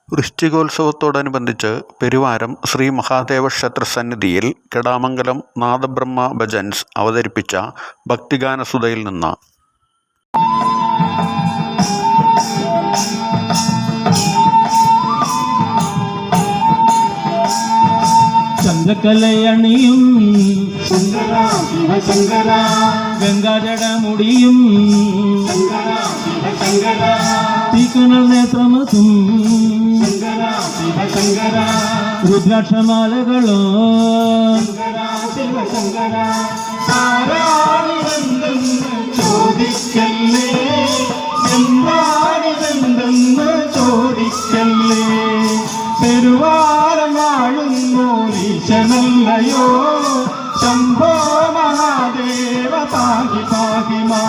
വൃശ്ചികോത്സവത്തോടനുബന്ധിച്ച് പെരുവാരം ശ്രീ മഹാദേവ ക്ഷേത്രസന്നിധിയിൽ കെടാമംഗലം നാദബ്രഹ്മ ഭജൻസ് അവതരിപ്പിച്ച ഭക്തിഗാനസുധയിൽ നിന്ന് ചന്ദ്രക്കലയണിയും ഗംഗാജടമുടിയും തീക്കണൽ നേത്രമതും രുദ്രാക്ഷമാലകളോ ചോദിക്കല്ലേ എന്താണിതെന്തെന്ന് ചോദിക്കല്ലേ പെരുവാരം വാഴുന്നോരീശനല്ലയോ ശംഭോ മഹാദേവ പാഹി പാഹി മാ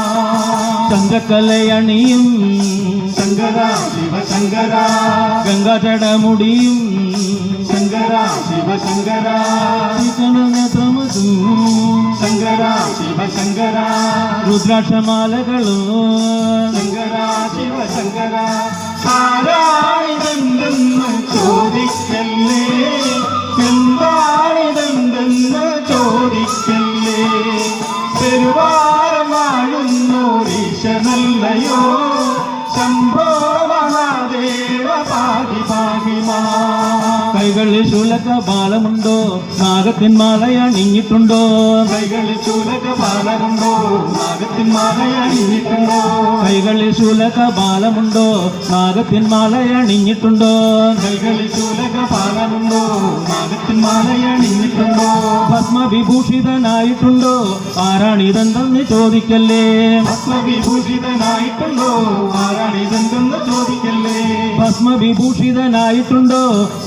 ചന്ദ്രക്കലയണിയും ശങ്കര ശിവശങ്കര ഗംഗാജടമുടിയും ശങ്കര ശിവശങ്കര നേത്രമതും ശങ്കര ശിവശങ്കര രുദ്രാക്ഷമാലകളോ ശങ്കര ശിവശങ്കര ആരാണിതെന്തെന്ന് ചോദിക്കല്ലേ എന്താണിതെന്തെന്ന് ചോദിക്കല്ലേ പെരുവാരം വാഴുന്നോരീശനല്ലയോ ശംഭോ മഹാദേവ പാഹി പാഹി മാ കൈകളിൽ ശൂലക ബാലമുണ്ടോ നാഗത്തിൻ മാലയണിഞ്ഞിട്ടുണ്ടോ കൈകളിൽ ശൂലക ബാലമുണ്ടോ നാഗത്തിൻ മാലയണിഞ്ഞിട്ടുണ്ടോ കൈകളിൽ ശൂലക ബാലമുണ്ടോ നാഗത്തിൻ മാലയണിഞ്ഞിട്ടുണ്ടോ കൈകളിൽ ശൂലക ബാലമുണ്ടോ നാഗത്തിൻ മാലയണിഞ്ഞിട്ടുണ്ടോ ഭസ്മവിഭൂഷിതനായിട്ടുണ്ടോ ആരാണിതെന്തെന്ന് ചോദിക്കല്ലേ ഭസ്മവിഭൂഷിതനായിട്ടുണ്ടോ ആരാണിതെന്തെന്ന് ചോദിക്കല്ലേ ഭസ്മവിഭൂഷിതനായിട്ടുണ്ടോ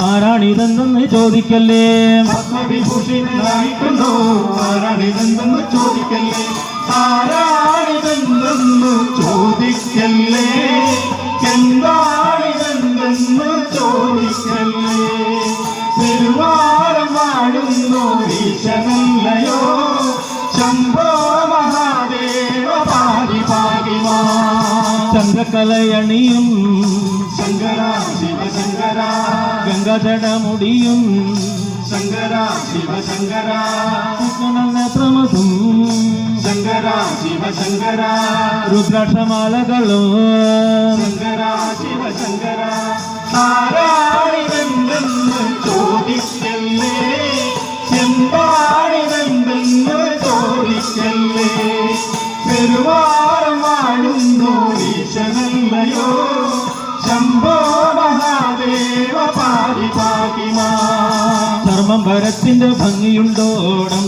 ആരാണിതെന്തെന്ന് ചോദിക്കല്ലേ ഭസ്മവിഭൂഷിതനായിട്ടുണ്ടോ ആരാണിതെന്തെന്ന് ചോദിക്കല്ലേ ആരാണിതെന്തെന്ന് ചോദിക്കല്ലേ എന്താണിതെന്തെന്ന് ചോദിക്കല്ലേ പെരുവാരം വാഴുന്നോരീശനല്ലയോ ശംഭോ മഹാദേവ പാഹി പാഹി മാ ചന്ദ്രക്കലയണിയും ശങ്കര ശിവശങ്കര ഗംഗാജടമുടിയും ശങ്കര ശിവശങ്കര നേത്രമതും ശങ്കര ശിവശങ്കര രുദ്രാക്ഷമാലകളോ ശങ്കര ശിവശങ്കര ആരാണിതെന്തെന്ന് ചോദിക്കല്ലേ എന്താണിതെന്തെന്ന് ചോദിക്കല്ലേ പെരുവാരം വാഴുന്നോരീശനല്ലയോ ശംഭോ മഹാദേവ പാഹി പാഹി മാ ചർമ്മം ഭരത്തിന്റെ ഭംഗിയുണ്ടോ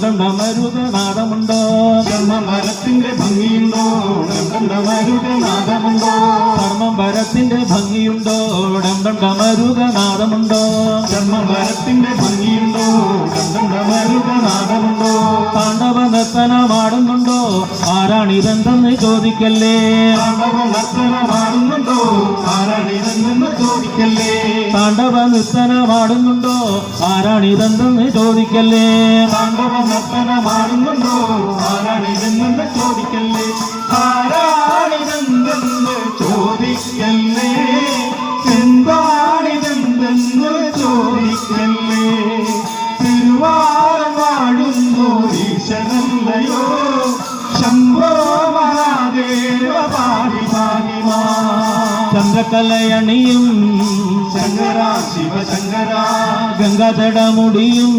ഡം ഡമരുതനാദമുണ്ടോ ചർമ്മം ഭരത്തിന്റെ ഭംഗിയുണ്ടോ ഡം ഡമരുതനാദമുണ്ടോ ചർമ്മം ഭരത്തിന്റെ ഭംഗിയുണ്ടോ ഡം ഡമരുതനാദമുണ്ടോ ചർമ്മം ഭരത്തിന്റെ ഭംഗിയുണ്ടോ ഡം ഡമരുതനാദമുണ്ടോ താണ്ഡവ നർത്തനമാടുന്നുണ്ടോ ആരാണിതെന്തെന്ന് ചോദിക്കല്ലേ താണ്ഡവ നർത്തനമാടുന്നുണ്ടോ ആരാണിതെന്തെന്ന് ചോദിക്കല്ലേ താണ്ഡവ നർത്തനമാടുന്നുണ്ടോ ആരാണിതെന്തെന്ന് ചോദിക്കല്ലേ താണ്ഡവ നർത്തനമാടുന്നുണ്ടോ ആരാണിതെന്തെന്ന് ചോദിക്കല്ലേ ആരാണിതെന്തെന്ന് ചോദിക്കല്ലേ എന്താണിതെന്തെന്ന് ചോദിക്കല്ലേ തിരുവാരം വാഴുന്നോരീശനല്ലയോ ശംഭോ മഹാദേവ പാഹി പാഹി മാ ചന്ദ്രക്കലയണിയും ശങ്കര ശിവശങ്കര ഗംഗാജടമുടിയും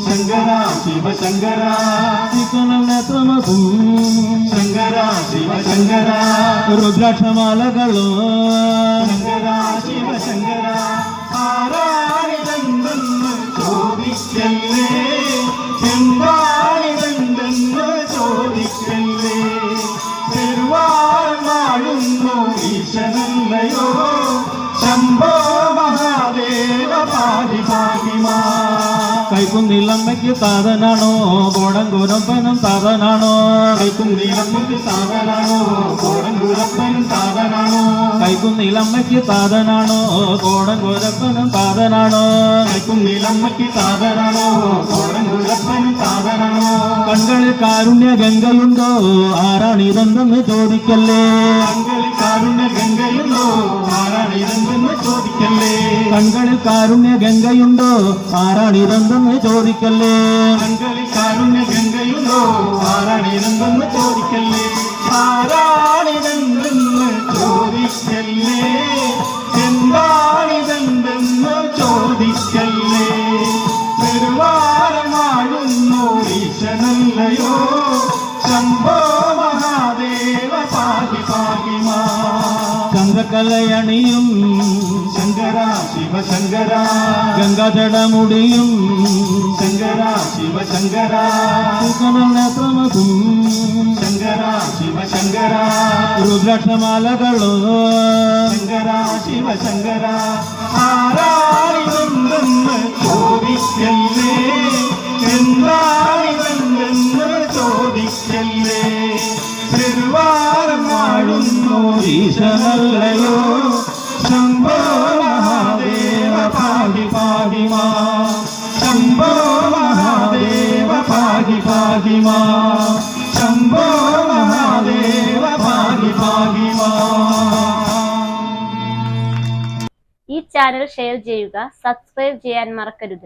ശങ്കര ശിവശങ്കര നേത്രമതും ശങ്കര ശിവശങ്കര രുദ്രാക്ഷമാലകളോ ശങ്കര ശിവശങ്കര ആരാണിതെന്തെന്ന് ചോദിക്കല്ലേ എന്താണിതെന്തെന്ന് ചോദിക്കല്ലേ പെരുവാരം വാഴുന്നോരീശനല്ലയോ ശംഭോ മഹാദേവ പാഹി പാഹി മാ കൈക്കുന്നിലമ്മയ്ക്ക് താതനാണോ കോടങ്കൂരപ്പനും താതനാണോ കൈക്കുന്നിലമ്മയ്ക്ക് താതനാണോ കോടങ്കൂരപ്പനും താതനാണോ കൈക്കുന്നിലമ്മയ്ക്ക് താതനാണോ കോടങ്കൂരപ്പനും താതനാണോ കൈക്കുന്നിലമ്മയ്ക്ക് താതനാണോ കോടങ്കൂരപ്പനും താതനാണോ കൺകളിൽ കാരുണ്യ ഗംഗയുണ്ടോ ആരാണിതെന്തെന്ന് ചോദിക്കല്ലേ കൺകളിൽ കാരുണ്യ ഗംഗയുണ്ടോ ആരാണിതെന്തെന്ന് ചോദിക്കല്ലേ കൺകളിൽ കാരുണ്യ ഗംഗയുണ്ടോ ആരാണിതെന്തെന്ന് ചോദിക്കല്ലേ കൺകളിൽ കാരുണ്യ ഗംഗയുണ്ടോ ആരാണിതെന്തെന്ന് ചോദിക്കല്ലേ ആരാണിതെന്തെന്ന് ചോദിക്കല്ലേ എന്താണിതെന്തെന്ന് ചോദിക്കല്ലേ പെരുവാരമാഴുന്നോരീശനല്ലയോ ശംഭോ മഹാദേവ പാഹി പാഹി മാ ചന്ദ്രകലയണിയും ശങ്കര ശിവശങ്കര ഗംഗാജടമുടിയും ശങ്കര ശിവശങ്കര നേത്രമതും ശങ്കര ശിവശങ്കര രുദ്രാക്ഷമാലകളോ ശങ്കര ശിവശങ്കര ആരാണിതെന്തെന്ന് ചോദിക്കല്ലേ എന്താണിതെന്തെന്ന് ചോദിക്കല്ലേ പെരുവാരമാഴുന്നോ ഈശനല്ലയോ ശംഭോ മഹാദേവ പാഹി പാഹി മാ ശംഭോ മഹാദേവ പാഹി പാഹി മാ ശംഭോ മഹാദേവ പാഹി പാഹി മാ. ഈ ചാനൽ ഷെയർ ചെയ്യുക, സബ്സ്ക്രൈബ് ചെയ്യാൻ മറക്കരുത്.